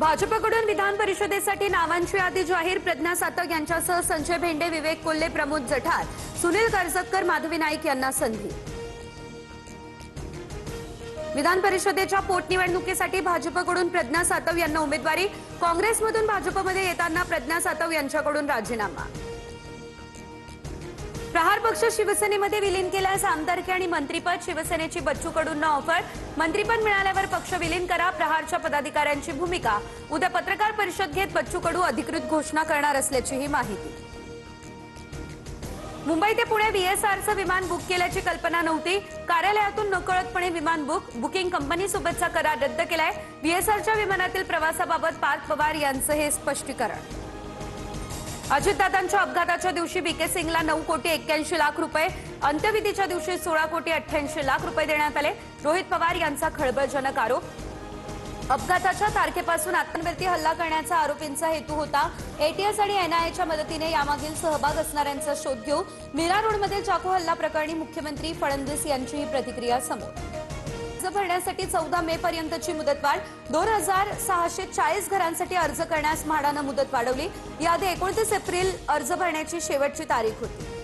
भाजपकडून विधान परिषदेसाठी नावांची यादी जाहीर। प्रज्ञा सातव यांच्यासह संजय भेंडे, विवेक कोल्हे, प्रमोद जठार, सुनील कर्जतकर, माधवी नाईक यांना संधी। विधान परिषदेच्या पोटनिवडणुकीसाठी भाजपकडून प्रज्ञा सातव यांना उमेदवारी। काँग्रेसमधून भाजपमध्ये येताना प्रज्ञा सातव यांच्याकडून राजीनामा। प्रहार पक्ष शिवसेनेमध्ये विलीन केल्यास आमदारकी आणि मंत्रीपद। शिवसेनेची बच्चू कडूंना ऑफर। मंत्रीपद मिळाल्यावर पक्ष विलीन करा, प्रहारच्या पदाधिकाऱ्यांची भूमिका। उद्या पत्रकार परिषद घेत बच्चू कडू अधिकृत घोषणा करणार असल्याचीही माहिती। मुंबई ते पुणे VSRचं विमान बुक केल्याची कल्पना नव्हती। कार्यालयातून नकळतपणे विमान बुकिंग कंपनीसोबतचा करार रद्द केलाय। VSRच्या विमानातील प्रवासाबाबत पार्थ पवार यांचं हे स्पष्टीकरण। अजितदादांच्या अपघाताच्या दिवशी BK सिंगला 9,81,00,000 रुपये, अंत्यविधीच्या दिवशी 16,88,00,000 रुपये देण्यात आले। रोहित पवार यांचा खळबळजनक आरोप। अपघाताच्या तारखेपासून आत्महत्येवरती हल्ला करण्याचा आरोपींचा हेतू होता। ATS आणि NIAच्या मदतीने यामागील सहभाग असणाऱ्यांचा शोध घेऊ। मीरा रोडमधील चाकू हल्ला प्रकरणी मुख्यमंत्री फडणवीस यांची ही प्रतिक्रिया समोर। अर्ज भरण्यासाठी 14 मे पर्यंतची मुदतवाढ। 2,640 घरांसाठी अर्ज करण्यास म्हाडानं मुदत वाढवली। याआधी 29 एप्रिल अर्ज भरण्याची शेवटची तारीख होती।